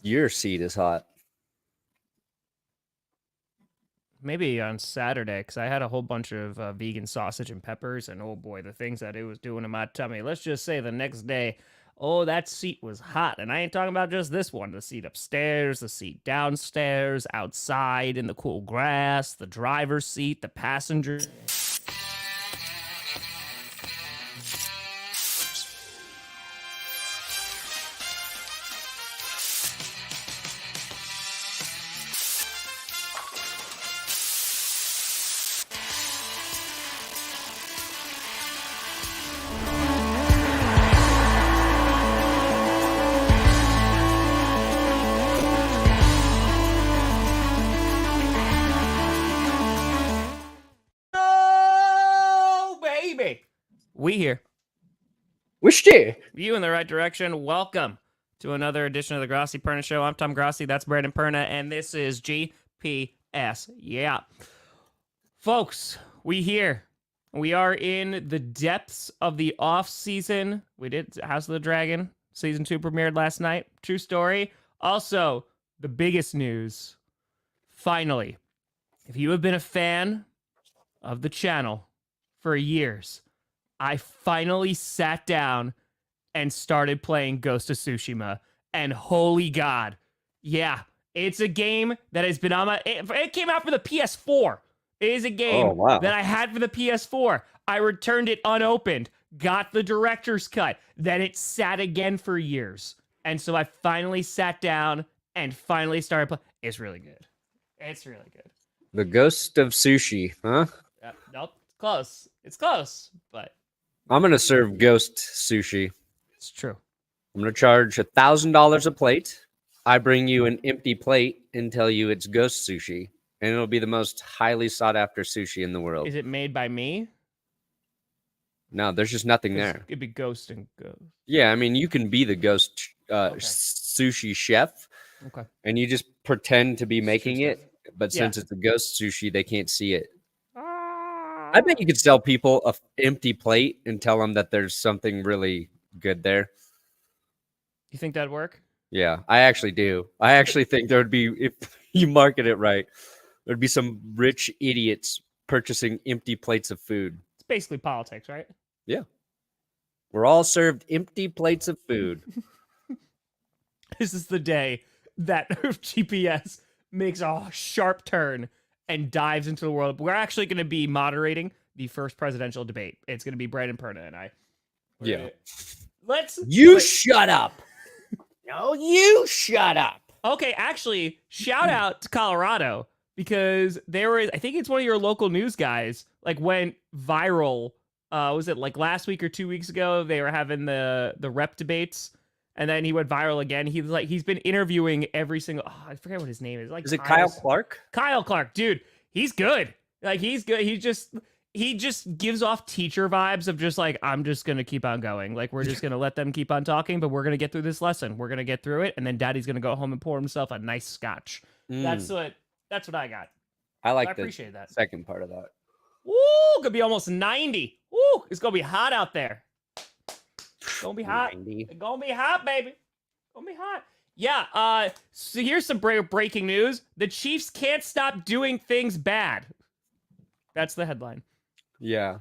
Your seat is hot. Maybe on Saturday, because I had a whole bunch of vegan sausage and peppers, and oh boy, the things that it was doing in my tummy. Let's just say the next day, oh, that seat was hot. And I ain't talking about just this one, the seat upstairs, the seat downstairs, outside in the cool grass, the driver's seat, the passenger. We here. Wish you. You in the right direction. Welcome to another edition of the Grossi Perna Show. I'm Tom Grossi. That's Brandon Perna. And this is GPS. Yeah. Folks, we here. We are in the depths of the off season. We did House of the Dragon. Season 2 premiered last night. True story. Also, the biggest news. Finally, if you have been a fan of the channel for years, I finally sat down and started playing Ghost of Tsushima. And holy God, yeah, it's a game that has been on my... It came out for the PS4. It is a game that I had for the PS4. I returned it unopened, got the director's cut. Then it sat again for years. And so I finally sat down and finally started playing. It's really good. It's really good. The Ghost of Sushi, huh? Nope, it's close. It's close, but... I'm going to serve ghost sushi. It's true. I'm going to charge $1,000 a plate. I bring you an empty plate and tell you it's ghost sushi. And it'll be the most highly sought after sushi in the world. Is it made by me? No, there's just nothing there. It'd be ghost and ghost. Yeah, I mean, you can be the ghost sushi chef. Okay. And you just pretend to be making it. But since it's a ghost sushi, they can't see it. I bet you could sell people an empty plate and tell them that there's something really good there. You think that'd work? Yeah, I actually do. I actually think there would be, if you market it right, there'd be some rich idiots purchasing empty plates of food. It's basically politics, right? Yeah. We're all served empty plates of food. This is the day that GPS makes a sharp turn and dives into the world. We're actually going to be moderating the first presidential debate. It's going to be Brandon Perna and I. Yeah. You shut up. No, you shut up. Okay, actually, shout out to Colorado because there was, I think it's one of your local news guys, like went viral. Was it like last week or 2 weeks ago? They were having the rep debates. And then he went viral again. He's been interviewing every single. Oh, I forget what his name is. Is it Kyle Clark? Kyle Clark, dude, he's good. Like he's good. He just gives off teacher vibes of just like I'm just gonna keep on going. Like we're just gonna let them keep on talking, but we're gonna get through this lesson. We're gonna get through it, and then Daddy's gonna go home and pour himself a nice scotch. That's what I got. I appreciate that second part of that. Ooh, could be almost 90. Ooh, it's gonna be hot out there. It's gonna be hot. 90. It's gonna be hot, baby. It's gonna be hot. Yeah, so here's some breaking news. The Chiefs can't stop doing things bad. That's the headline. Yeah.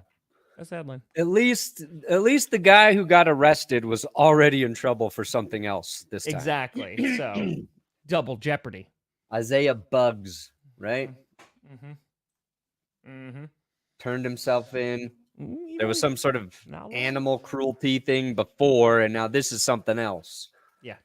That's the headline. At least the guy who got arrested was already in trouble for something else this time. Exactly. So, double jeopardy. Isaiah Bugs, right? Mm-hmm. Turned himself in. There was some sort of animal cruelty thing before, and now this is something else. Yeah.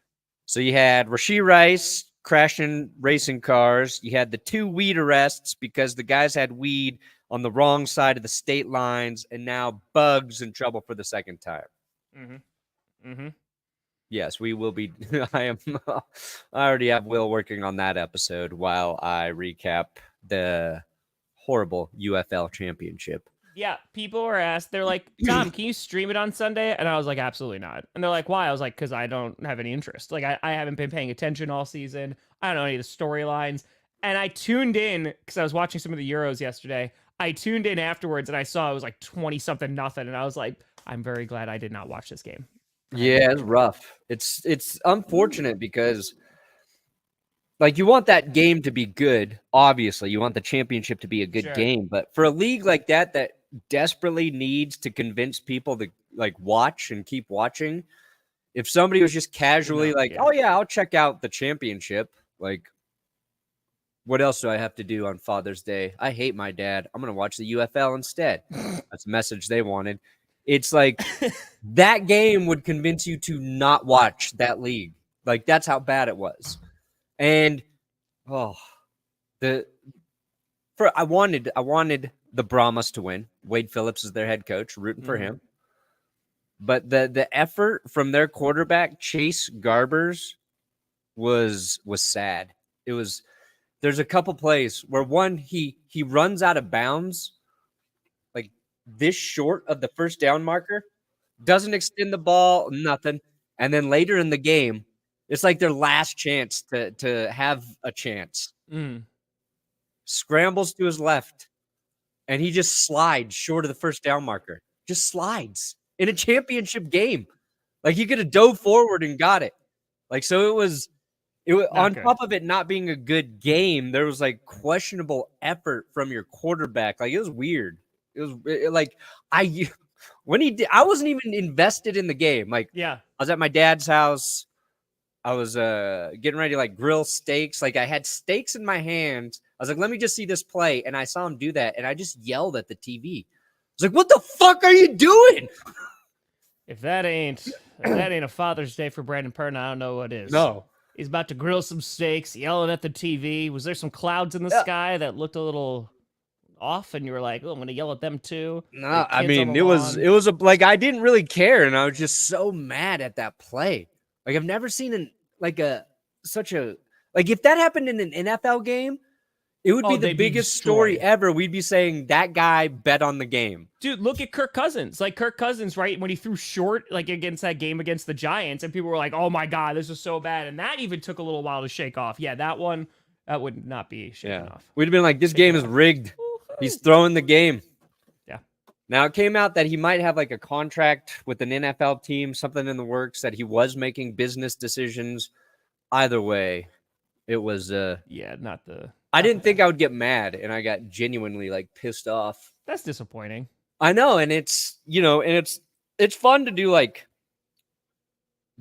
So you had Rashee Rice crashing racing cars. You had the 2 weed arrests because the guys had weed on the wrong side of the state lines, and now Bugs in trouble for the second time. Yes, we will be. I already have Will working on that episode while I recap the horrible UFL championship. Yeah, people were asked, they're like, Tom, can you stream it on Sunday? And I was like, absolutely not. And they're like, why? I was like, because I don't have any interest. Like, I haven't been paying attention all season. I don't know any of the storylines. And I tuned in because I was watching some of the Euros yesterday. I tuned in afterwards and I saw it was like 20-something nothing. And I was like, I'm very glad I did not watch this game. Yeah, it's rough. It's unfortunate because like you want that game to be good. Obviously, you want the championship to be a good Sure. game. But for a league like that desperately needs to convince people to like watch and keep watching, if somebody was just casually oh yeah, I'll check out the championship. Like, what else do I have to do on Father's Day? I hate my dad. I'm gonna watch the UFL instead. That's the message they wanted. It's like that game would convince you to not watch that league. Like that's how bad it was. And I wanted the Brahmas to win. Wade Phillips is their head coach, rooting for him. But the effort from their quarterback, Chase Garbers, was sad. There's a couple plays where one he runs out of bounds like this short of the first down marker, doesn't extend the ball, nothing. And then later in the game, it's like their last chance to have a chance. Scrambles to his left, and he just slides short of the first down marker. Just slides in a championship game. Like he could have dove forward and got it. Like so it was on top of it not being a good game, there was like questionable effort from your quarterback. Like it was weird. It was like I wasn't even invested in the game. Like I was at my dad's house. I was getting ready to like grill steaks. Like I had steaks in my hands. I was like, let me just see this play. And I saw him do that. And I just yelled at the TV. I was like, what the fuck are you doing? If that ain't a Father's Day for Brandon Perna, I don't know what is. No. He's about to grill some steaks, yelling at the TV. Was there some clouds in the sky that looked a little off, and you were like, "Oh, I'm gonna yell at them too"? No, I mean it was like I didn't really care, and I was just so mad at that play. Like I've never seen such a if that happened in an NFL game, it would be the biggest story ever. We'd be saying that guy bet on the game. Dude, look at Kirk Cousins. Like Kirk Cousins, right? When he threw short, like against that game against the Giants, and people were like, "Oh my God, this is so bad." And that even took a little while to shake off. Yeah, that would not be shaken off. We'd have been like, this game is rigged. He's throwing the game. Yeah. Now it came out that he might have like a contract with an NFL team, something in the works, that he was making business decisions. Either way, it was not the I didn't think I would get mad, and I got genuinely like pissed off. That's disappointing. I know, and it's it's fun to do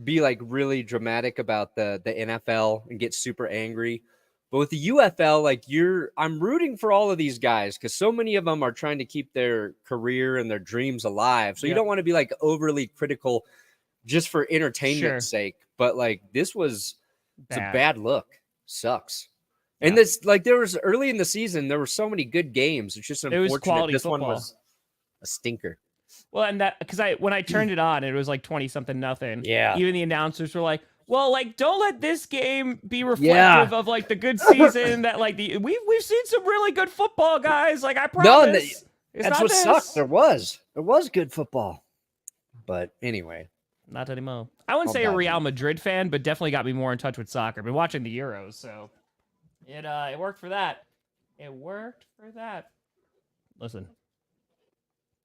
be like really dramatic about the NFL and get super angry. But with the UFL, like I'm rooting for all of these guys because so many of them are trying to keep their career and their dreams alive. So you don't want to be like overly critical just for entertainment's sake. But like it's a bad look. Sucks. And this there was early in the season, there were so many good games. It's just unfortunate this one was a stinker. Well, and that because when I turned it on, it was like 20-something. Yeah. Even the announcers were like, well, like, don't let this game be reflective of like the good season that like we've seen some really good football, guys. Like I promise. No, that's what sucks. There was good football, but anyway, not anymore. I wouldn't say a Real Madrid fan, but definitely got me more in touch with soccer. Been watching the Euros, so it worked for that. It worked for that. Listen,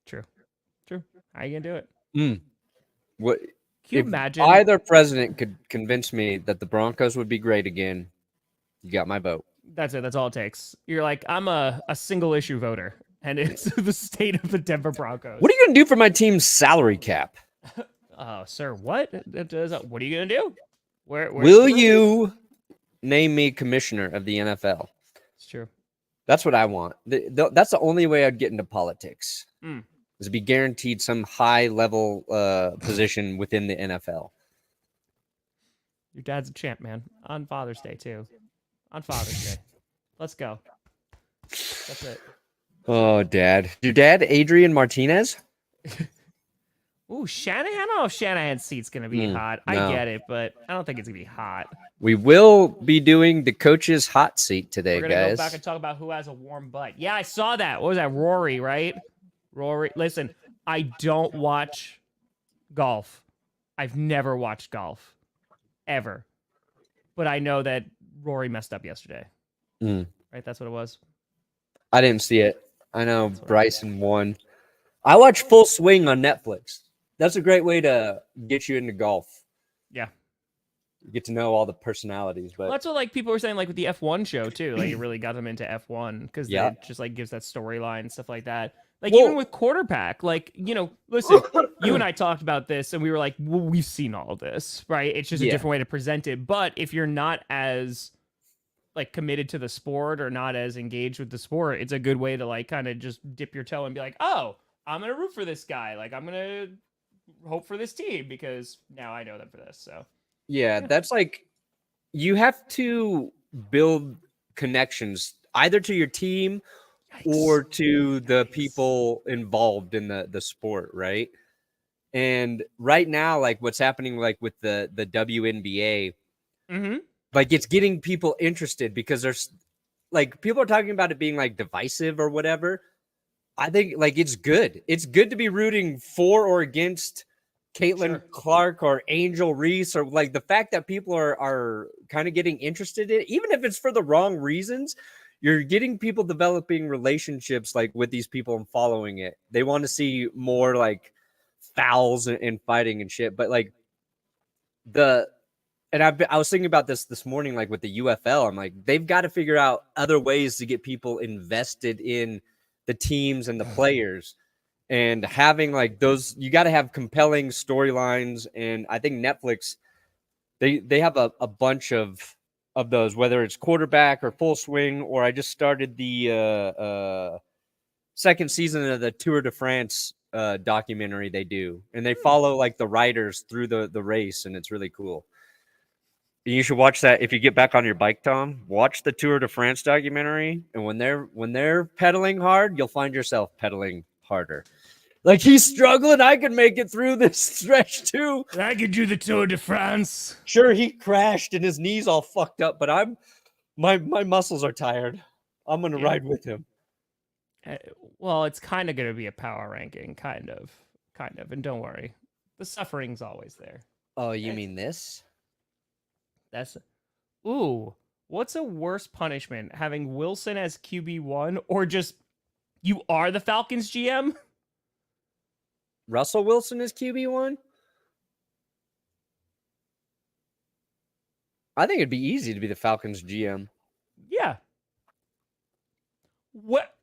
true. How are you gonna do it? What? Can you imagine? Either president could convince me that the Broncos would be great again. You got my vote. That's it. That's all it takes. You're like, I'm a single issue voter, and it's the state of the Denver Broncos. What are you going to do for my team's salary cap? Sir, what? What are you going to do? Will you name me commissioner of the NFL? It's true. That's what I want. That's the only way I'd get into politics. Is to be guaranteed some high-level position within the NFL. Your dad's a champ, man. On Father's Day, too. On Father's Day. Let's go. That's it. Oh, Dad. Your dad, Adrian Martinez? Ooh, Shanahan? I don't know if Shanahan's seat's going to be hot. No. I get it, but I don't think it's going to be hot. We will be doing the coach's hot seat today, guys. We're going to go back and talk about who has a warm butt. Yeah, I saw that. What was that? Rory, right? Rory, listen, I don't watch golf. I've never watched golf. Ever. But I know that Rory messed up yesterday. Right? That's what it was? I didn't see it. I know Bryson won. I watch Full Swing on Netflix. That's a great way to get you into golf. Yeah. You get to know all the personalities. But Well, that's what like people were saying, like with the F1 show too. Like it really got them into F1 because yeah, it just like gives that storyline and stuff like that. Like even well, with quarterback, like listen, you and I talked about this, and we were like, well, we've seen all of this, right? It's just a yeah, different way to present it. But if you're not as like committed to the sport or not as engaged with the sport, it's a good way to like kind of just dip your toe and be like, oh, I'm gonna root for this guy. Like I'm gonna hope for this team because now I know them for this. So yeah. That's like you have to build connections either to your team yikes. or to the Nice. people involved in the sport, right? And right now, like what's happening, like with the WNBA, Mm-hmm. like it's getting people interested because there's like people are talking about it being like divisive or whatever. I think like it's good. It's good to be rooting for or against Caitlin Sure. Clark or Angel Reese, or like the fact that people are kind of getting interested in it, even if it's for the wrong reasons. You're getting people developing relationships like with these people and following it. They want to see more like fouls and fighting and shit. But like the and I was thinking about this morning, like with the UFL. I'm like, they've got to figure out other ways to get people invested in the teams and the players, and having like those. You got to have compelling storylines, and I think Netflix they have a bunch of those, whether it's quarterback or full swing, or I just started the second season of the Tour de France documentary they do, and they follow like the riders through the race, and it's really cool. You should watch that if you get back on your bike, Tom. Watch the Tour de France documentary, and when they're pedaling hard, you'll find yourself pedaling harder. Like he's struggling, I can make it through this stretch too. I could do the Tour de France. Sure, he crashed and his knees all fucked up, but my muscles are tired. I'm gonna ride with him. Well, it's kind of going to be a power ranking, kind of, and don't worry, the suffering's always there. Oh, you mean this? That's ooh. What's a worse punishment, having Wilson as QB1 or just you are the Falcons GM? Russell Wilson is QB1? I think it'd be easy to be the Falcons GM. Yeah. What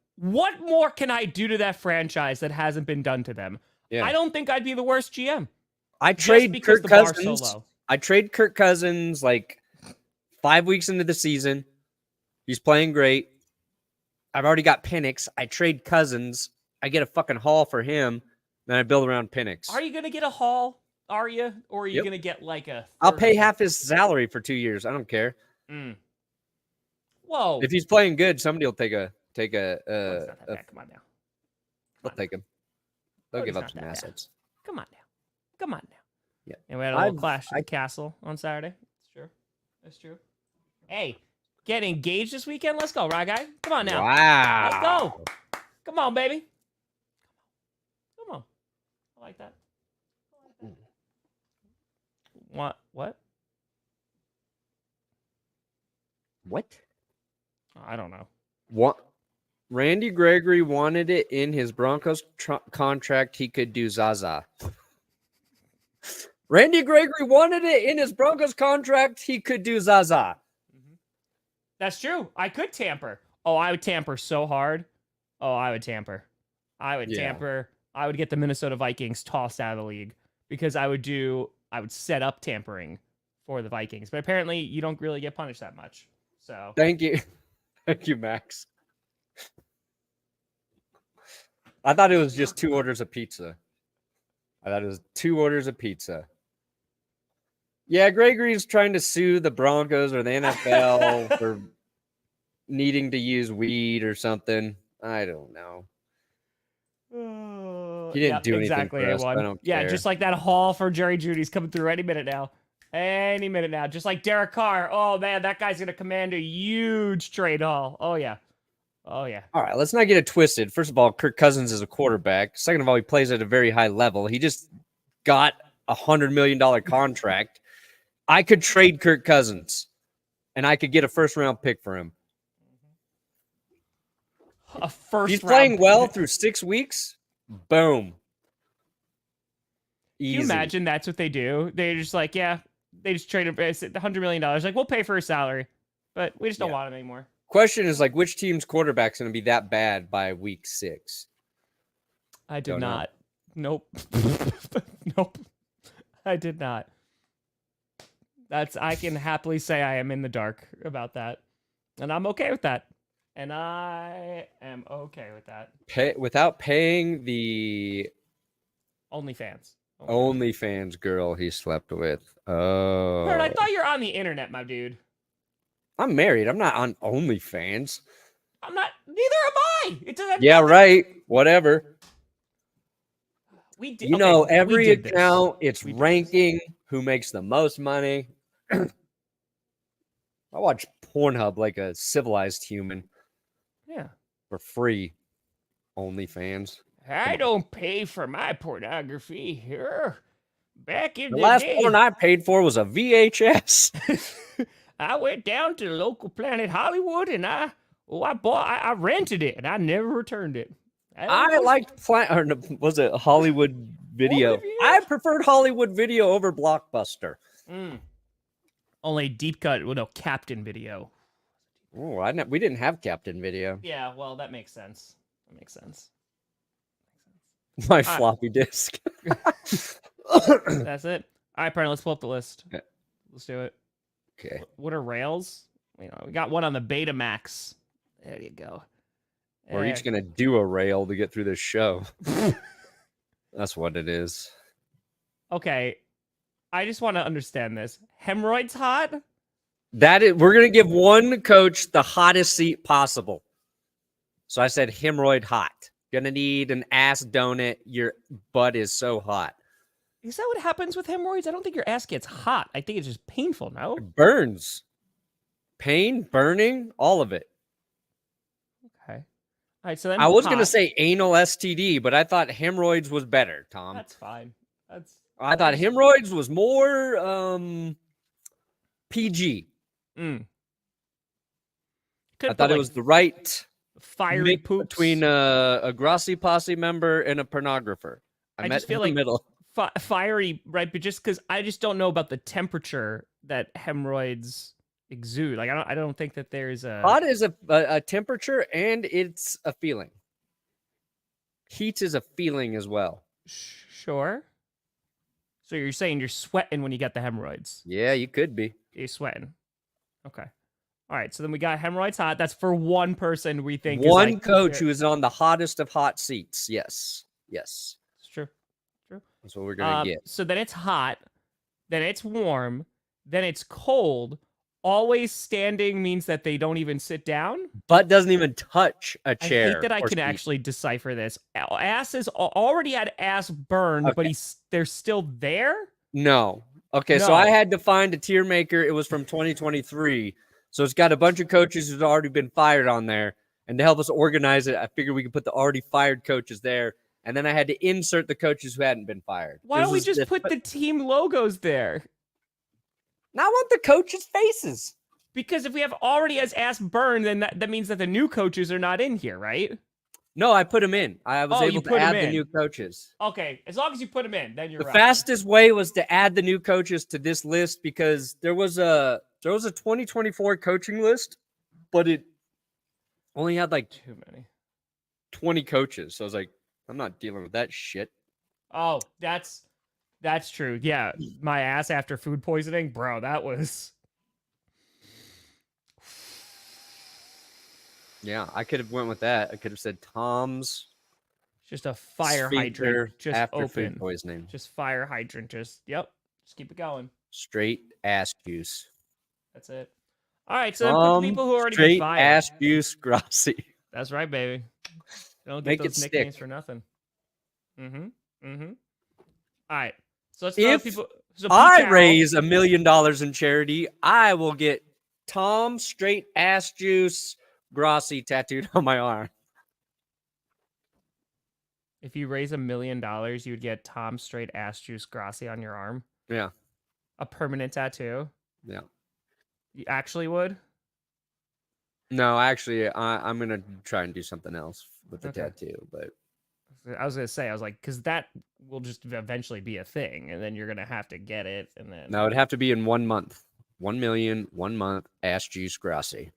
more can I do to that franchise that hasn't been done to them? Yeah. I don't think I'd be the worst GM. I trade Kirk Cousins. So I trade Kirk Cousins like 5 weeks into the season. He's playing great. I've already got Penix. I trade Cousins. I get a fucking haul for him. Then I build around Penix. Are you going to get a haul? Are you? Or are you Yep. going to get like a... I'll pay half his salary for 2 years. I don't care. Whoa. If he's playing good, somebody will take a It's not that bad. Come on now. they'll take him. They'll Oh, give it's up not some that bad. assets. Come on now. Come on now. Yeah. And we had a little clash at the castle on Saturday. That's true. That's true. Hey, get engaged this weekend? Let's go, right, guy? Come on now. Wow. Let's go. Come on, baby. Come on. I like that. What? What? I don't know. What? Randy Gregory wanted it in his Broncos contract. He could do Zaza. Randy Gregory wanted it in his Broncos contract. He could do Zaza. That's true. I could tamper. Oh, I would tamper so hard. Oh, I would tamper. I would tamper. I would get the Minnesota Vikings tossed out of the league because I would set up tampering for the Vikings. But apparently you don't really get punished that much. So Thank you. Thank you, Max. I thought it was just 2 orders of pizza. I thought it was 2 orders of pizza. Yeah, Gregory's trying to sue the Broncos or the NFL for needing to use weed or something. I don't know. He didn't do anything for us. I don't care. Just like that haul for Jerry Judy's coming through any minute now. Any minute now. Just like Derek Carr. Oh, man, that guy's going to command a huge trade haul. Oh, yeah. Oh, yeah. All right, let's not get it twisted. First of all, Kirk Cousins is a quarterback. Second of all, he plays at a very high level. He just got a $100 million contract. I could trade Kirk Cousins, and I could get a first-round pick for him. A first. He's playing well through 6 weeks. Boom. Easy. Can you imagine that's what they do? They're just like, yeah, they just traded $100 million. Like, we'll pay for his salary, but we just don't want him anymore. Question is like, which team's quarterback's going to be that bad by week 6? I did not. Nope. Nope. I did not. I can happily say I am in the dark about that. And I'm okay with that. And I am okay with that. Without paying the OnlyFans girl he slept with. Oh. Bert, I thought you were on the internet, my dude. I'm married. I'm not on OnlyFans. I'm not. Neither am I. It doesn't. Yeah, right. Whatever. We did. You know, every account, it's ranking who makes the most money. I watch Pornhub like a civilized human. Yeah. For free. OnlyFans. I don't pay for my pornography here. Back in the last day, porn I paid for was a VHS. I went down to the local Planet Hollywood and I rented it and I never returned it. I liked was it Hollywood Video? I preferred Hollywood Video over Blockbuster. Only deep cut, well, no, Captain Video. Oh, we didn't have Captain Video. Yeah, well, that makes sense. That makes sense. My floppy disk. That's it. All right, Perna, let's pull up the list. Okay. Let's do it. Okay. What are rails? We got one on the Betamax. There you go. We're each going to do a rail to get through this show. That's what it is. Okay. I just want to understand this. Hemorrhoids hot? We're going to give one coach the hottest seat possible. So I said hemorrhoid hot. Gonna need an ass donut. Your butt is so hot. Is that what happens with hemorrhoids? I don't think your ass gets hot. I think it's just painful, no? It burns. Pain, burning, all of it. Okay. All right, so then I was gonna say anal STD, but I thought hemorrhoids was better, Tom. That's fine. I thought hemorrhoids was more PG. I thought it was the right fiery poops between a Grossi Posse member and a pornographer. I met just feel in the like middle. Fiery, right? But just because I just don't know about the temperature that hemorrhoids exude. Like I don't think that there's a hot is a temperature and it's a feeling. Heat is a feeling as well. Sure. So you're saying you're sweating when you get the hemorrhoids? Yeah, you could be. You're sweating. Okay. All right. So then we got hemorrhoids hot. That's for one person we think. One coach who is on the hottest of hot seats. Yes. Yes. It's true. True. That's what we're going to get. So then it's hot. Then it's warm. Then it's cold. Always standing means that they don't even sit down. Butt doesn't even touch a chair. I hate that I can actually decipher this. Ass is already had ass burned, but they're still there? No. Okay, so I had to find a tier maker. It was from 2023. So it's got a bunch of coaches who've already been fired on there. And to help us organize it, I figured we could put the already fired coaches there. And then I had to insert the coaches who hadn't been fired. Why don't we just put the team logos there? Now I want the coaches' faces. Because if we have already has ass burned, then that means that the new coaches are not in here, right? No, I put them in. I was able to add the new coaches. Okay, as long as you put them in, then you're right. The fastest way was to add the new coaches to this list because there was a 2024 coaching list, but it only had like too many 20 coaches. So I was like, I'm not dealing with that shit. Oh, that's true. Yeah, my ass after food poisoning, bro. That was. Yeah, I could have went with that. I could have said Tom's. Just a fire hydrant, just after open. Food poisoning. Just fire hydrant. Just keep it going. Straight ass juice. That's it. All right, so then put the people who already been fired. Straight ass juice, Grossi. That's right, baby. Don't get those nicknames for nothing. All right, so let's throw people. So I raise $1 million in charity, I will get Tom straight ass juice Grossi tattooed on my arm. If you raise $1 million, you would get Tom straight ass juice Grossi on your arm. Yeah. A permanent tattoo. Yeah. You actually would? No, actually, I'm gonna try and do something else with the tattoo, but I was gonna say, I was like, because that will just eventually be a thing, and then you're gonna have to get it, and then No, it'd have to be in 1 month. 1 million, 1 month. Ask Juice Grossi.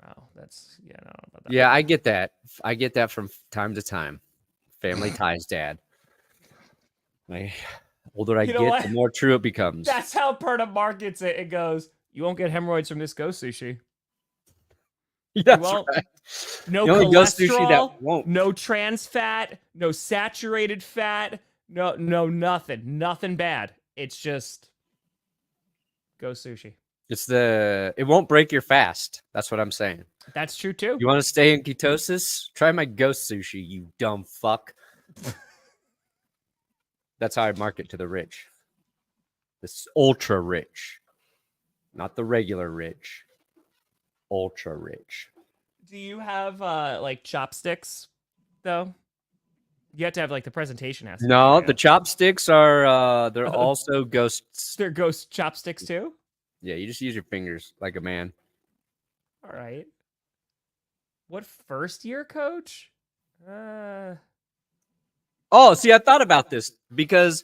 no, that's I don't know about that. Yeah, I get that. I get that from time to time. Family ties, Dad. Like, older I You know get, what? the more true it becomes. That's how Perna markets it. It goes, you won't get hemorrhoids from this ghost sushi. That's won't. right. No The only ghost sushi cholesterol, that won't. no trans fat, no saturated fat, no nothing bad. It's just ghost sushi. It won't break your fast. That's what I'm saying. That's true too. You want to stay in ketosis? Try my ghost sushi, you dumb fuck. That's how I market to the rich. This ultra rich. Not the regular rich. Ultra rich. Do you have like chopsticks though? You have to have like the presentation has to No, be, the chopsticks are they're also ghosts. they're ghost chopsticks too? Yeah, you just use your fingers like a man. All right. What first year coach? Oh, see, I thought about this because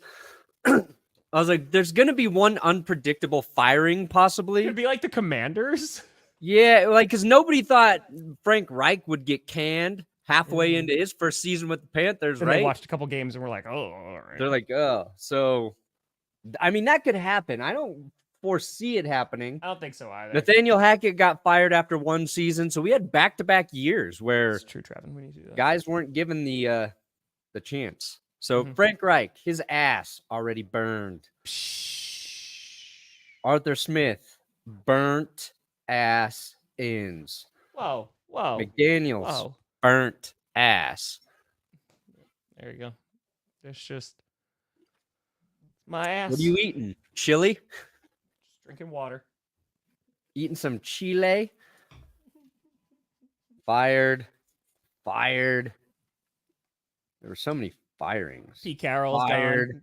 I was like, there's gonna be one unpredictable firing, possibly. Could be like the Commanders. Yeah, like because nobody thought Frank Reich would get canned halfway into his first season with the Panthers, And right? they watched a couple games and we're like, oh, all right. They're like, oh, so I mean that could happen. I don't foresee it happening. I don't think so either. Nathaniel Hackett got fired after one season, so we had back-to-back years where It's true, Trevin. We need to do that. guys weren't given the chance. So Frank Reich, his ass already burned. Arthur Smith, burnt ass ends. Whoa. McDaniels, Whoa. burnt ass. There you go. It's just my ass. What are you eating? Chili? Just drinking water. Eating some chile? Fired. There were so many firings. Pete Carroll's gone.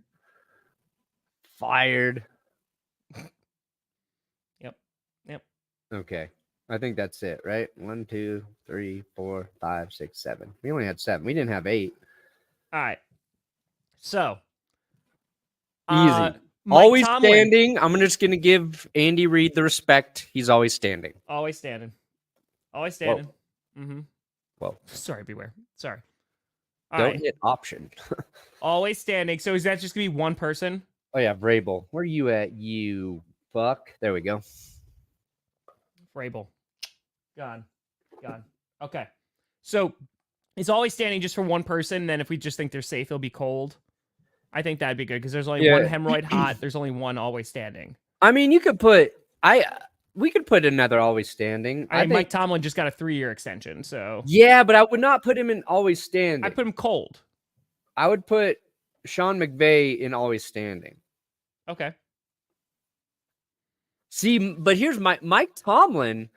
Fired. Yep. Okay. I think that's it, right? 1, 2, 3, 4, 5, 6, 7. We only had 7. We didn't have 8. All right. So Easy. Always standing. I'm just going to give Andy Reid the respect. He's always standing. Always standing. Mm-hmm. Whoa. Sorry, beware. Sorry. Don't hit option. Always standing. So is that just going to be one person? Oh, yeah. Vrabel. Where are you at, you fuck? There we go. Vrabel. Gone. Okay. So it's always standing just for one person. Then if we just think they're safe, it'll be cold. I think that'd be good because there's only one hemorrhoid hot. There's only one always standing. I mean, you could put we could put another always standing. I think Mike Tomlin just got a 3-year extension, so yeah, but I would not put him in always standing. I put him cold. I would put Sean McVay in always standing. Okay. See, but here's Mike Tomlin.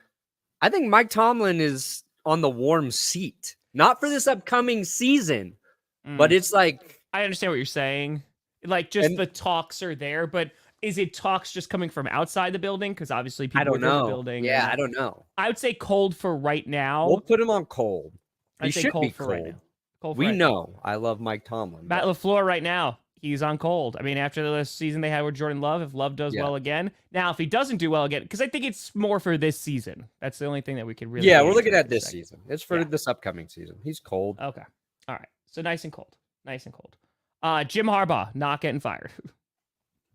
I think Mike Tomlin is on the warm seat, not for this upcoming season, but it's like I understand what you're saying. Like, just the talks are there, but is it talks just coming from outside the building? Because obviously people are in the building. Yeah, I don't know. I would say cold for right now. We'll put him on cold. He I'd say should cold be for cold. right now. Cold for We right know. I love Mike Tomlin. Matt LaFleur right now, he's on cold. I mean, after the season they had with Jordan Love, if Love does well again. Now, if he doesn't do well again, because I think it's more for this season. That's the only thing that we could really. Yeah, we're looking at this season. It's for this upcoming season. He's cold. Okay. All right. So nice and cold. Jim Harbaugh not getting fired.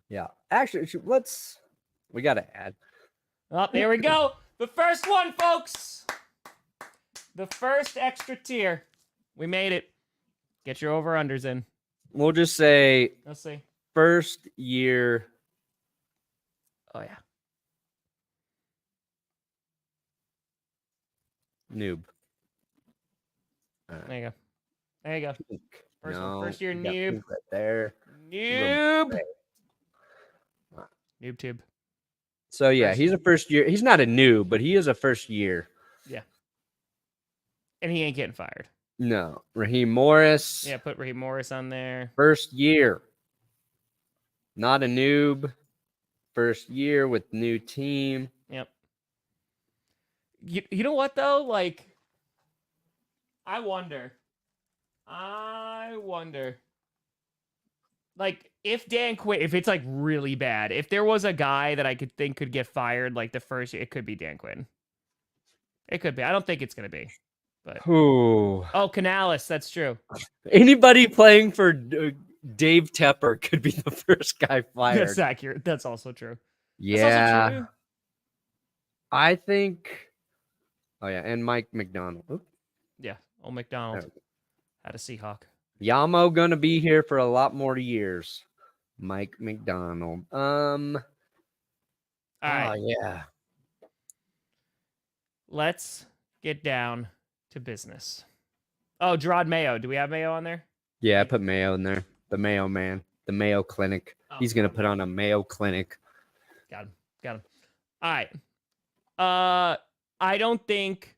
Yeah. Actually, we got to add. Oh, there we go. The first one, folks. The first extra tier. We made it. Get your over-unders in. We'll just say Let's see. First year. Oh, yeah. Noob. There you go. First year we got noob. pink right there. Noob tube. So yeah, he's a first year. He's not a noob, but he is a first year. Yeah. And he ain't getting fired. No. Raheem Morris. Yeah, put Raheem Morris on there. First year. Not a noob. First year with new team. Yep. You know what though? Like, I wonder I wonder. Like, if Dan Quinn, if it's like really bad, if there was a guy that I could think could get fired like the first year, it could be Dan Quinn. It could be. I don't think it's gonna be, but Ooh. Canales, that's true. Anybody playing for Dave Tepper could be the first guy fired. That's accurate. That's also true. Yeah. That's also true. I think. Oh yeah, and Mike McDonald. Oop. Yeah, old McDonald had a Seahawk. Yamo gonna be here for a lot more years. Mike McDonald. All right. Oh yeah. Let's get down to business. Oh, Gerard Mayo. Do we have Mayo on there? Yeah, I put Mayo in there. The Mayo man. The Mayo Clinic. He's gonna put on a Mayo Clinic. Got him. All right. I don't think,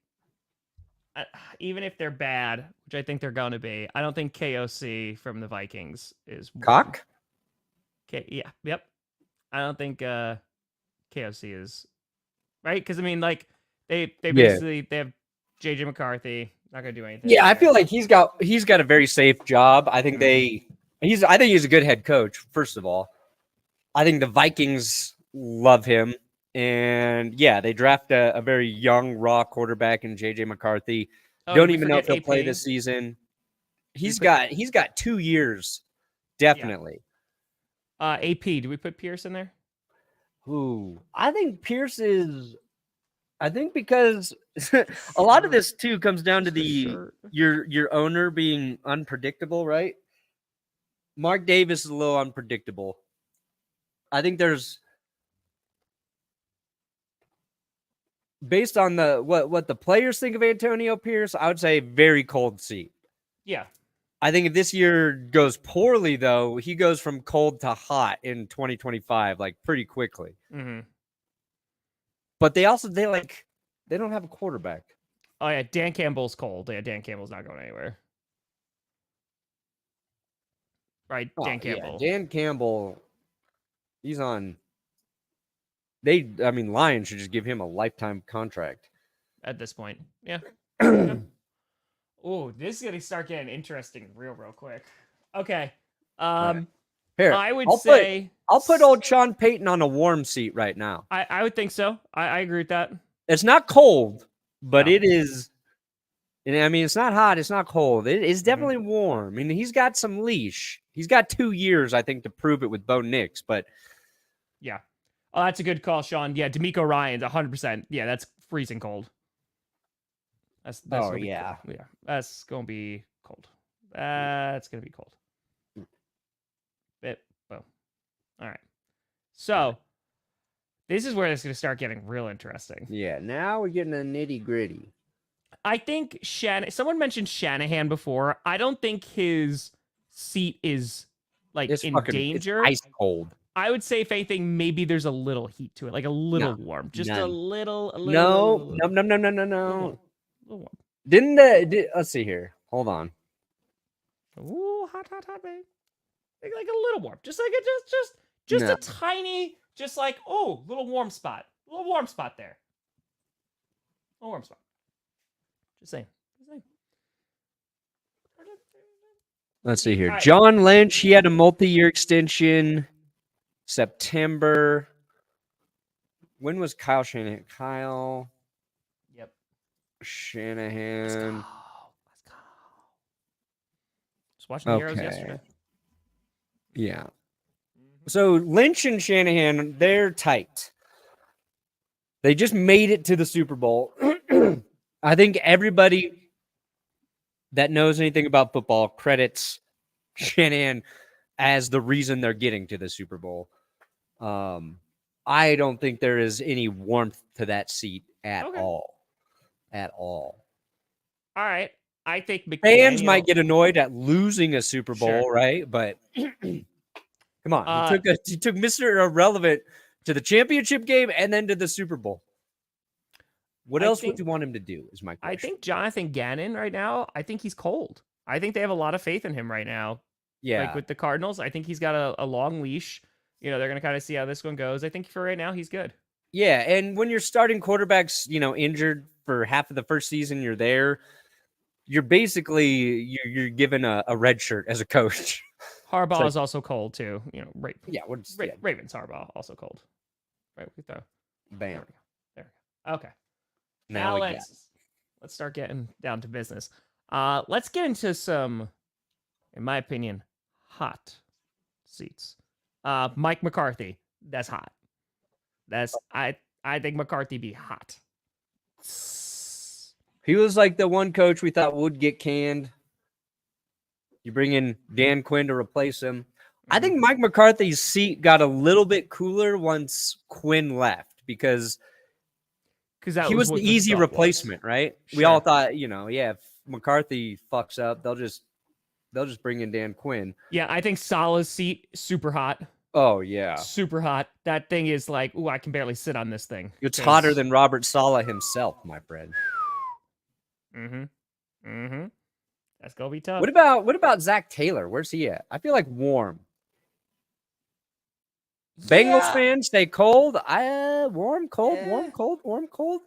even if they're bad, which I think they're going to be, I don't think KOC from the Vikings is Cock? Yep. I don't think KOC is right, because I mean, like they basically they have JJ McCarthy, not gonna do anything. Yeah, I feel like he's got a very safe job. I think he's a good head coach. First of all, I think the Vikings love him. And yeah, they draft a very young, raw quarterback in JJ McCarthy. Don't even know if he'll play this season. He's got 2 years, definitely. Yeah. AP, do we put Pierce in there? Ooh, I think Pierce is. I think because a lot of this too comes down to your owner being unpredictable, right? Mark Davis is a little unpredictable. I think there's. Based on what the players think of Antonio Pierce, I would say very cold seat. Yeah. I think if this year goes poorly, though, he goes from cold to hot in 2025, like pretty quickly. Mm-hmm. But they don't have a quarterback. Oh yeah, Dan Campbell's cold. Yeah, Dan Campbell's not going anywhere. Right, Dan Campbell. Yeah, Dan Campbell, he's on. Lions should just give him a lifetime contract at this point. Yeah. Oh, this is gonna start getting interesting real quick. Okay. Here, I would say I'll put old Sean Payton on a warm seat right now. I would think so. I agree with that. It's not cold, but it is. I mean, it's not hot. It's not cold. It is definitely warm. I mean, he's got some leash. He's got 2 years, I think, to prove it with Bo Nix. But yeah. Oh, that's a good call, Sean. Yeah, D'Amico Ryans, 100%. Yeah, that's freezing cold. That's oh yeah, cold. Yeah, that's gonna be cold. That's gonna be cold. Well, all right. So this is where it's gonna start getting real interesting. Yeah, now we're getting a nitty gritty. I think someone mentioned Shanahan before. I don't think his seat is like in danger. It's ice cold. I would say, if anything, maybe there's a little heat to it, like a little warm, just a little. No. Little warm. Let's see here. Hold on. Ooh, hot, babe. Like a little warm, just like a tiny, just like little warm spot there. Little warm spot. Just saying. Let's see here. Right. John Lynch, he had a multi-year extension. September. When was Kyle Shanahan? Yep. Shanahan. Let's go. Just watching the Heroes yesterday. Yeah. So Lynch and Shanahan, they're tight. They just made it to the Super Bowl. I think everybody that knows anything about football credits Shanahan as the reason they're getting to the Super Bowl. I don't think there is any warmth to that seat at all. At all. All right. I think fans might get annoyed at losing a Super Bowl, right? But come on. He took Mr. Irrelevant to the championship game and then to the Super Bowl. What else would you want him to do is my question. I think Jonathan Gannon right now, I think he's cold. I think they have a lot of faith in him right now. Yeah. Like with the Cardinals, I think he's got a long leash. You know, they're going to kind of see how this one goes. I think for right now, he's good. Yeah, and when you're starting quarterbacks, injured for half of the first season, you're you're basically you're given a red shirt as a coach. Harbaugh is also cold too. Yeah, Ravens Harbaugh also cold. Right, we throw. Bam. There we go. There we go. Okay. Now let's start getting down to business. Let's get into some, in my opinion, hot seats. Mike McCarthy, that's hot. I think McCarthy be hot. He was like the one coach we thought would get canned. You bring in Dan Quinn to replace him. I think Mike McCarthy's seat got a little bit cooler once Quinn left because he was the easy replacement, right? Sure. We all thought, if McCarthy fucks up, they'll just bring in Dan Quinn. Yeah, I think Salah's seat super hot. Oh yeah, super hot. That thing is like, I can barely sit on this thing. It's hotter than Robert Saleh himself, my friend. That's gonna be tough. What about Zach Taylor? Where's he at? I feel like warm. Bengals fans stay cold. Warm, cold, warm, cold, warm, cold.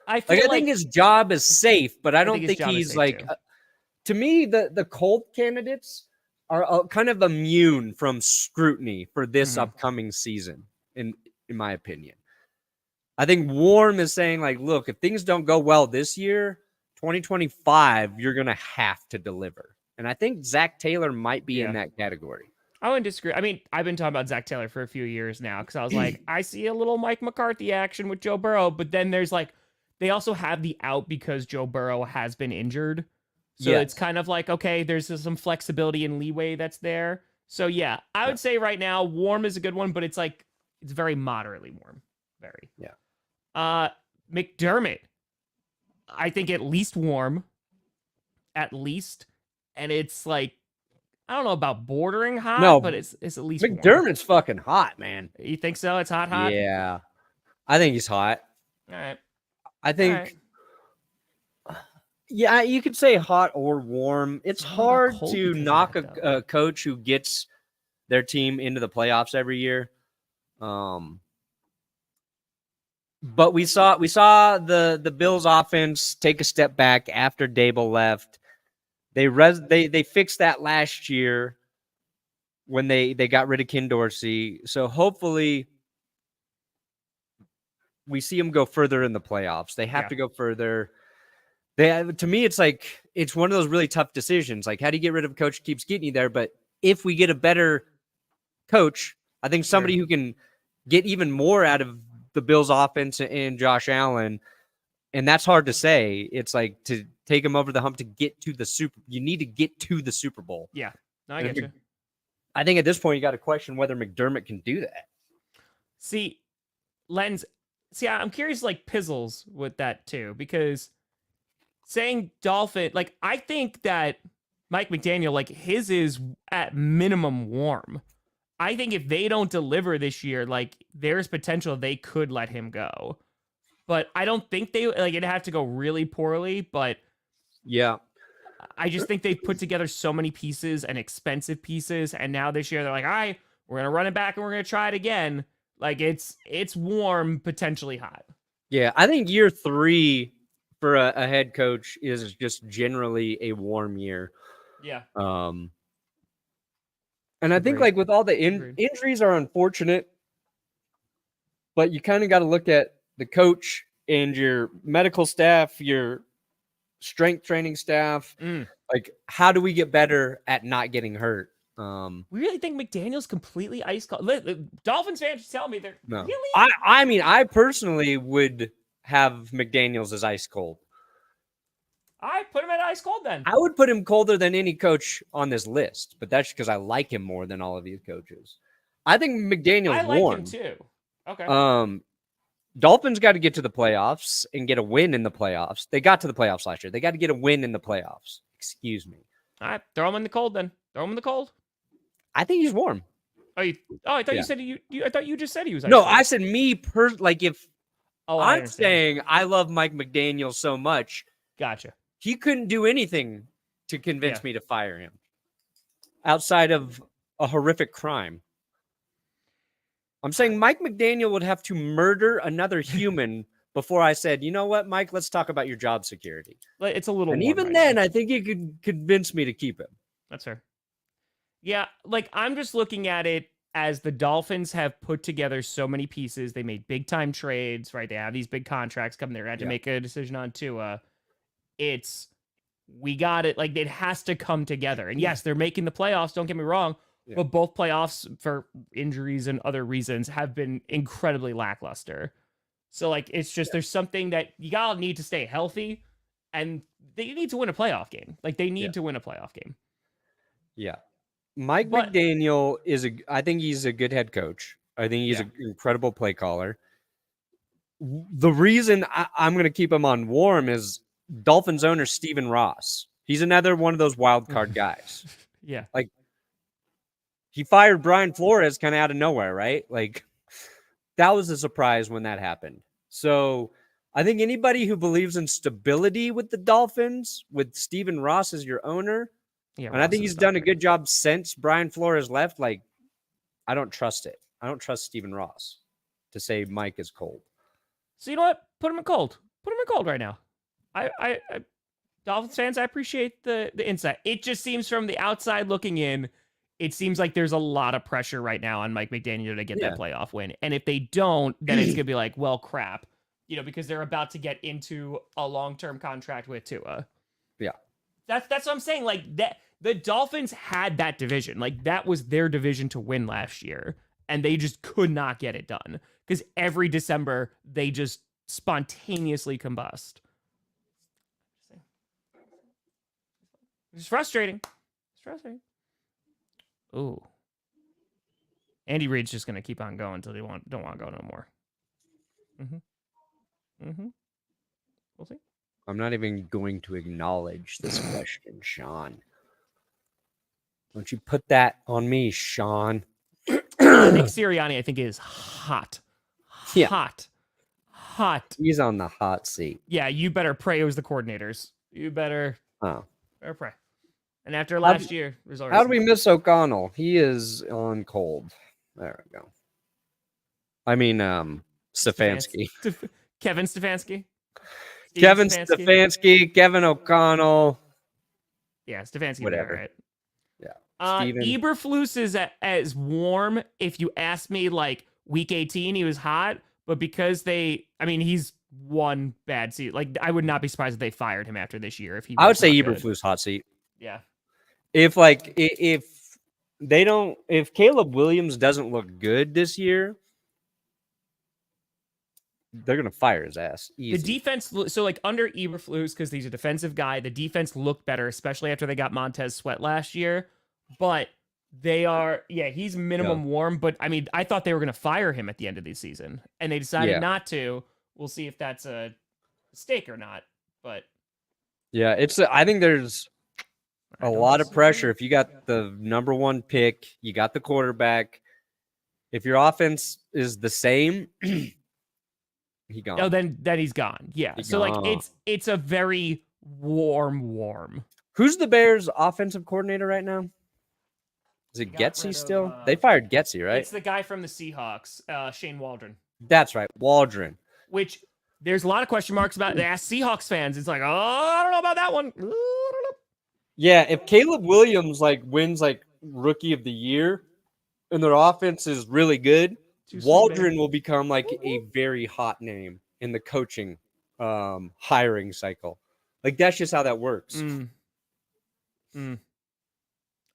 I think his job is safe, but I don't think he's like. To me, the cold candidates are kind of immune from scrutiny for this upcoming season, in my opinion. I think warm is saying like, look, if things don't go well this year, 2025, you're gonna have to deliver, and I think Zach Taylor might be in that category. I wouldn't disagree. I mean, I've been talking about Zach Taylor for a few years now because I was like, I see a little Mike McCarthy action with Joe Burrow, but then there's like, they also have the out because Joe Burrow has been injured. So it's kind of like, okay, there's some flexibility and leeway that's there. So yeah, I would say right now, warm is a good one, but it's like, it's very moderately warm. Very. Yeah. McDermott, I think at least warm. At least. And it's like, I don't know about bordering hot, but it's at least McDermott's fucking hot, man. You think so? It's hot? Yeah. I think he's hot. All right. I think yeah, you could say hot or warm. It's hard to knock a coach who gets their team into the playoffs every year. But we saw the Bills offense take a step back after Dable left. They fixed that last year when they got rid of Ken Dorsey. So hopefully we see them go further in the playoffs. They have to go further. To me, it's like it's one of those really tough decisions. Like, how do you get rid of a coach who keeps getting you there? But if we get a better coach, I think somebody who can get even more out of the Bills offense and Josh Allen, and that's hard to say. It's like to take him over the hump to get to the you need to get to the Super Bowl. Yeah, no, I get you. I think at this point you got to question whether McDermott can do that. See, I'm curious, like Pizzles with that too, because saying Dolphin, like I think that Mike McDaniel, like his is at minimum warm. I think if they don't deliver this year, like there's potential they could let him go. But I don't think it'd have to go really poorly, but yeah. I just think they've put together so many pieces and expensive pieces, and now this year they're like, all right, we're gonna run it back and we're gonna try it again. Like it's warm, potentially hot. Yeah, I think year 3 for a head coach is just generally a warm year. Yeah. And I think like with all the injuries are unfortunate, but you kind of got to look at the coach and your medical staff, your strength training staff. Like, how do we get better at not getting hurt? We really think McDaniel's completely ice cold. Dolphins fans tell me they're really. I mean, I personally would have McDaniel's as ice cold. I put him at ice cold then. I would put him colder than any coach on this list, but that's because I like him more than all of these coaches. I think McDaniel's warm. I like him too. Okay. Dolphins got to get to the playoffs and get a win in the playoffs. They got to the playoffs last year. They got to get a win in the playoffs. Excuse me. All right, throw him in the cold then. Throw him in the cold. I think he's warm. I thought you said I thought you just said he was. No, I said me like if. I'm saying I love Mike McDaniel so much. Gotcha. He couldn't do anything to convince me to fire him outside of a horrific crime. I'm saying Mike McDaniel would have to murder another human before I said, you know what, Mike, let's talk about your job security. It's a little And warm even right then, now. I think you could convince me to keep him. That's fair. Yeah, like I'm just looking at it as the Dolphins have put together so many pieces. They made big time trades, right? They have these big contracts coming. They had to make a decision on Tua. We got it. Like it has to come together. And yes, they're making the playoffs. Don't get me wrong. Yeah. But both playoffs, for injuries and other reasons, have been incredibly lackluster. So like it's just there's something that you gotta need to stay healthy, and they need to win a playoff game. Like they need to win a playoff game. Yeah. Mike But- McDaniel I think he's a good head coach. I think he's an incredible play caller. The reason I'm going to keep him on warm is Dolphins owner Stephen Ross. He's another one of those wild card guys. Yeah. Like he fired Brian Flores kind of out of nowhere, right? Like that was a surprise when that happened. So I think anybody who believes in stability with the Dolphins, with Stephen Ross as your owner, Yeah, and I think he's done a good job since Brian Flores left. Like, I don't trust it. I don't trust Stephen Ross to say Mike is cold. So you know what? Put him in cold. Put him in cold right now. I Dolphins fans, I appreciate the insight. It just seems from the outside looking in, it seems like there's a lot of pressure right now on Mike McDaniel to get that playoff win. And if they don't, then it's gonna be like, well, crap. Because they're about to get into a long-term contract with Tua. Yeah. That's what I'm saying. Like that the Dolphins had that division. Like that was their division to win last year. And they just could not get it done. Because every December they just spontaneously combust. It's frustrating. It's frustrating. Ooh. Andy Reid's just gonna keep on going until they don't want to go no more. We'll see. I'm not even going to acknowledge this question, Sean. Don't you put that on me, Sean. Nick Sirianni, I think, is hot. Yeah. Hot. He's on the hot seat. Yeah, you better pray it was the coordinators. You better pray. And after last year, how do we miss O'Connell? He is on cold. There we go. I mean, Stefanski. Kevin Stefanski. Kevin Stefanski, Kevin O'Connell. Yeah, Stefanski. Whatever. Right. Yeah. Eberflus is as warm. If you ask me, like week 18, he was hot, but because he's one bad season. Like I would not be surprised if they fired him after this year. I would say Eberflus hot seat. Yeah. If Caleb Williams doesn't look good this year, they're gonna fire his ass. Easy. The defense, so like under Eberflus, because he's a defensive guy, the defense looked better, especially after they got Montez Sweat last year. But he's minimum warm. But I mean, I thought they were gonna fire him at the end of the season, and they decided not to. We'll see if that's a mistake or not. But yeah, I think there's a lot of pressure. If you got the number one pick, you got the quarterback. If your offense is the same, he gone. Oh, then he's gone. Yeah. So like it's a very warm. Who's the Bears' offensive coordinator right now? Is it Getsy still? They fired Getsy, right? It's the guy from the Seahawks, Shane Waldron. That's right, Waldron. Which there's a lot of question marks about. They ask Seahawks fans. It's like, oh, I don't know about that one. Yeah, if Caleb Williams wins rookie of the year and their offense is really good, Waldron will become a very hot name in the coaching hiring cycle. Like that's just how that works. All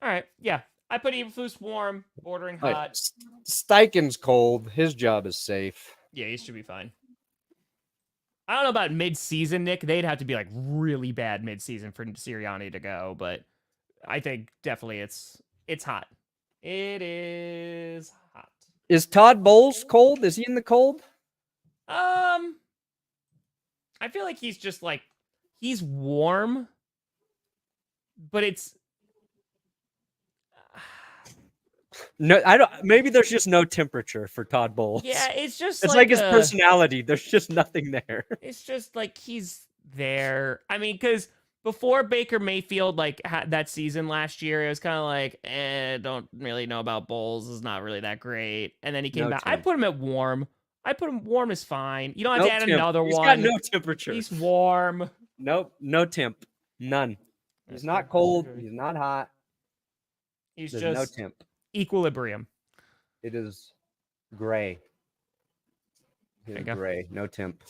right, yeah. I put Eberflus warm, bordering hot. Right. Steichen's cold. His job is safe. Yeah, he should be fine. I don't know about mid-season, Nick. They'd have to be really bad mid-season for Sirianni to go, but I think definitely it's hot. It is hot. Is Todd Bowles cold? Is he in the cold? I feel like he's just he's warm, but it's no. I don't. Maybe there's just no temperature for Todd Bowles. Yeah, it's just it's like his personality. There's just nothing there. It's just he's there. I mean, because before Baker Mayfield had that season last year, it was kind of don't really know about Bowles. Is not really that great. And then he came back. I put him at warm. I put him warm is fine. You don't have No to add temp. another He's one. got no temperature. He's warm. Nope, no temp. None. He's not cold. He's not hot. He's There's just no temp. equilibrium. It is gray. There you It's go. gray. No temp.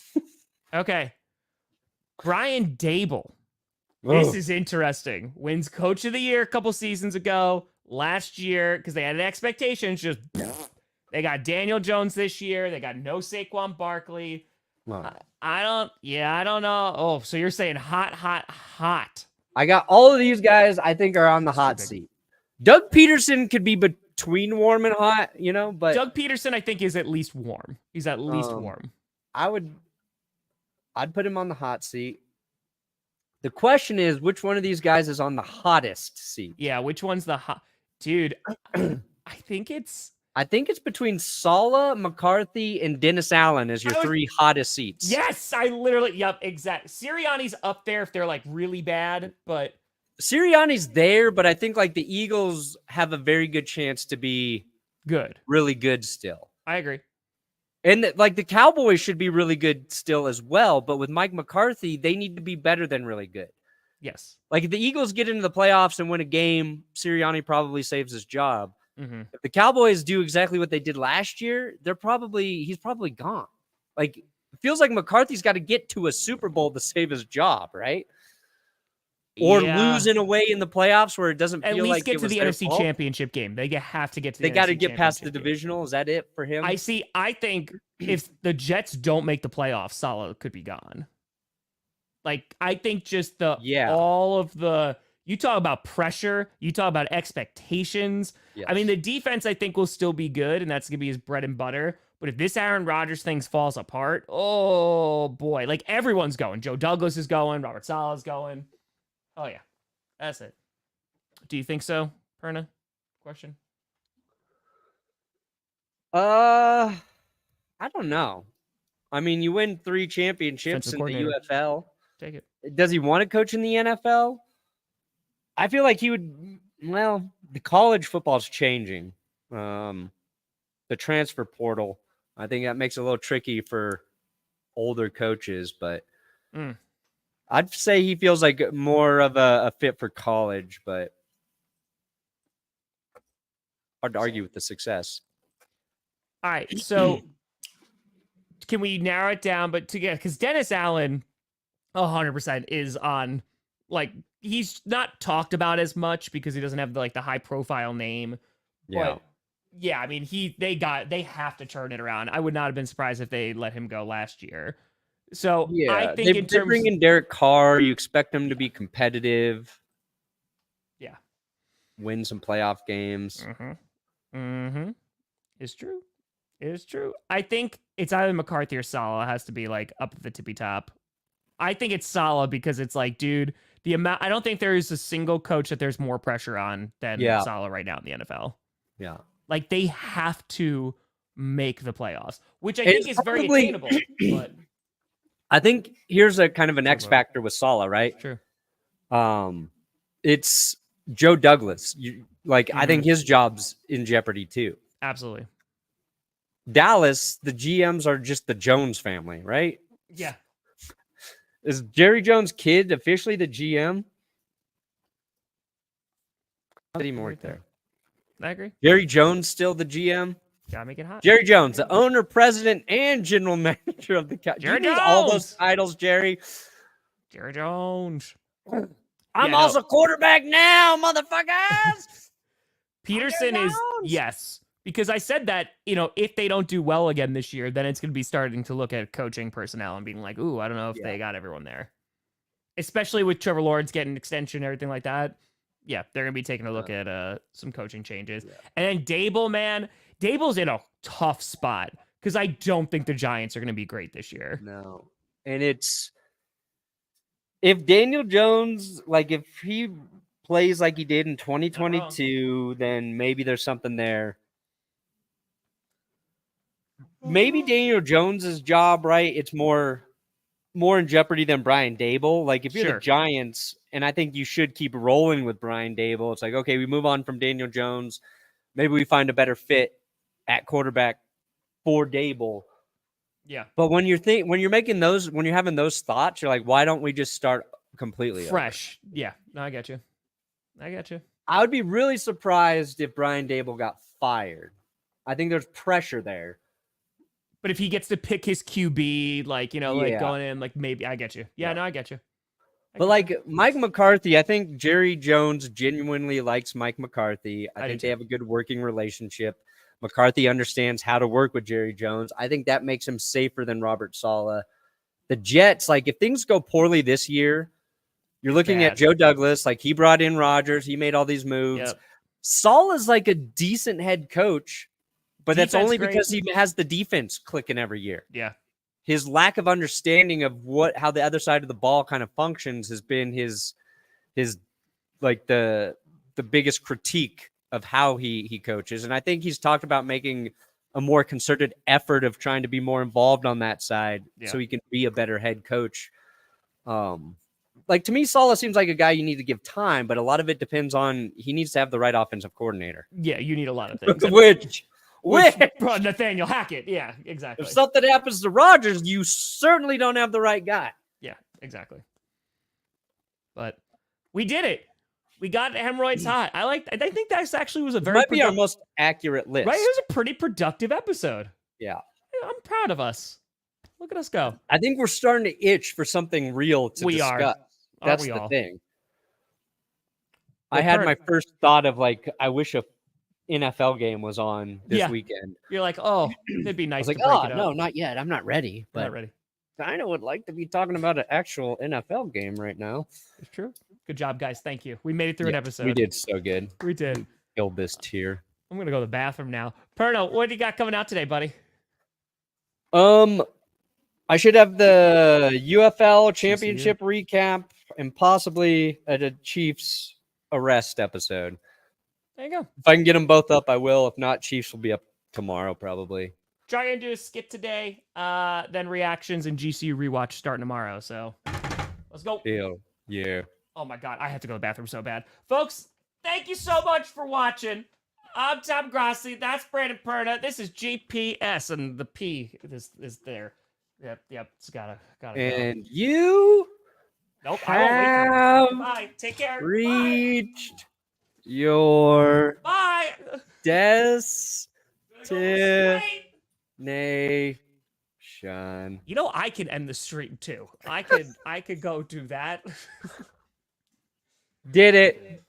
Okay. Brian Dable. This is interesting. Wins Coach of the Year a couple seasons ago. Last year, because they had expectations, just they got Daniel Jones this year. They got no Saquon Barkley. Wow. I don't know. Oh, so you're saying hot. I got all of these guys I think are on the hot Stupid. seat. Doug Peterson could be between warm and hot, but Doug Peterson, I think, is at least warm. He's at least warm. I'd put him on the hot seat. The question is, which one of these guys is on the hottest seat? Yeah, which one's the hot? Dude, I think it's between Saleh, McCarthy, and Dennis Allen as your three hottest seats. Yes, yep, exactly. Sirianni's up there if they're like really bad, but Sirianni's there, but I think like the Eagles have a very good chance to be good, really good still. I agree. And the Cowboys should be really good still as well, but with Mike McCarthy, they need to be better than really good. Yes. Like if the Eagles get into the playoffs and win a game, Sirianni probably saves his job. Mm-hmm. If the Cowboys do exactly what they did last year, he's probably gone. Like it feels like McCarthy's got to get to a Super Bowl to save his job, right? Or lose in a way in the playoffs where it doesn't feel like get to the NFC Championship game. They have to get to. They got to get past the divisional. Is that it for him? I think if the Jets don't make the playoffs, Saleh could be gone. Like I think just all of the. You talk about pressure. You talk about expectations. Yes. I mean, the defense, I think, will still be good, and that's going to be his bread and butter. But if this Aaron Rodgers thing falls apart, oh, boy. Like, everyone's going. Joe Douglas is going. Robert Saleh's going. Oh, yeah. That's it. Do you think so, Perna? Question? I don't know. I mean, you win 3 championships in the UFL. Take it. Does he want to coach in the NFL? I feel like he would. Well, the college football's changing. The transfer portal, I think that makes it a little tricky for older coaches, but I'd say he feels like more of a fit for college, but hard to argue with the success. All right, so can we narrow it down? But because Dennis Allen, 100% is on, like, he's not talked about as much because he doesn't have the high profile name. Yeah. But yeah, I mean, they have to turn it around. I would not have been surprised if they let him go last year. So yeah, I think they bring in Derek Carr. You expect them to be competitive. Yeah. Win some playoff games. It's true. It's true. I think it's either McCarthy or Saleh has to be like up at the tippy top. I think it's Saleh because it's like, dude, I don't think there is a single coach that there's more pressure on than Saleh right now in the NFL. Yeah. Like they have to make the playoffs, which I think is very attainable. But I think here's a kind of an X factor with Saleh, right? Sure. It's Joe Douglas. I think his job's in jeopardy too. Absolutely. Dallas, the GMs are just the Jones family, right? Yeah. Is Jerry Jones' kid officially the GM? How did he work there? I agree. Jerry Jones still the GM? Gotta make it hot. Jerry Jones, the owner, president, and general manager of the Cowboys. Jerry Jones! All those titles, Jerry. Jerry Jones. I'm also quarterback now, motherfuckers. Peterson is, yes. Because I said that, if they don't do well again this year, then it's going to be starting to look at coaching personnel and being like, ooh, I don't know if they got everyone there. Especially with Trevor Lawrence getting an extension and everything like that. Yeah, they're going to be taking a look at some coaching changes. Yeah. And then Dable, man. Dable's in a tough spot because I don't think the Giants are going to be great this year. No. And if Daniel Jones, if he plays like he did in 2022, then maybe there's something there. Maybe Daniel Jones's job, right? It's more in jeopardy than Brian Dable. If you're the Giants, and I think you should keep rolling with Brian Dable, it's like, okay, we move on from Daniel Jones. Maybe we find a better fit at quarterback for Dable. Yeah. But when you're making those, when you're having those thoughts, you're like, why don't we just start completely fresh? Over? Yeah. No, I get you. I would be really surprised if Brian Dable got fired. I think there's pressure there. But if he gets to pick his QB, like, like going in, like maybe I get you. Yeah. No, I get you. But like Mike McCarthy, I think Jerry Jones genuinely likes Mike McCarthy. I think they have a good working relationship. McCarthy understands how to work with Jerry Jones. I think that makes him safer than Robert Saleh. The Jets, like if things go poorly this year, you're looking at Joe Douglas. Like he brought in Rodgers. He made all these moves. Yep. Saleh's like a decent head coach, but that's only great. because he has the defense clicking every year. Yeah. His lack of understanding of how the other side of the ball kind of functions has been his like the biggest critique of how he coaches. And I think he's talked about making a more concerted effort of trying to be more involved on that side so he can be a better head coach. Like to me, Saleh seems like a guy you need to give time, but a lot of it depends on he needs to have the right offensive coordinator. Yeah, you need a lot of things. Which Nathaniel Hackett. Yeah, exactly. If something happens to Rodgers, you certainly don't have the right guy. Yeah, exactly. But we did it. We got hemorrhoids hot. I think that actually was a very might be our most accurate list. Right? It was a pretty productive episode. Yeah. I'm proud of us. Look at us go. I think we're starting to itch for something real to discuss. That's the thing. I had my first thought of like, I wish a NFL game was on this weekend. You're like, oh, it'd be nice. I was like, oh, no, not yet. I'm not ready. But not ready. Kind of would like to be talking about an actual NFL game right now. It's true. Good job, guys. Thank you. We made it through an episode. We did so good. We did. Killed this tier. I'm gonna go to the bathroom now. Perno, what do you got coming out today, buddy? I should have the UFL championship recap and possibly a Chiefs arrest episode. There you go. If I can get them both up, I will. If not, Chiefs will be up tomorrow probably. Try and do a skit today, then reactions and GCU rewatch starting tomorrow. So let's go. Yeah. Oh my God, I have to go to the bathroom so bad. Folks, thank you so much for watching. I'm Tom Grossi. That's Brandon Perna. This is GPS, and the P is there. Yep. It's gotta and go. You nope, have bye. Take care. Reached your bye. Destination. You know, I can end the stream too. I could go do that. Did it.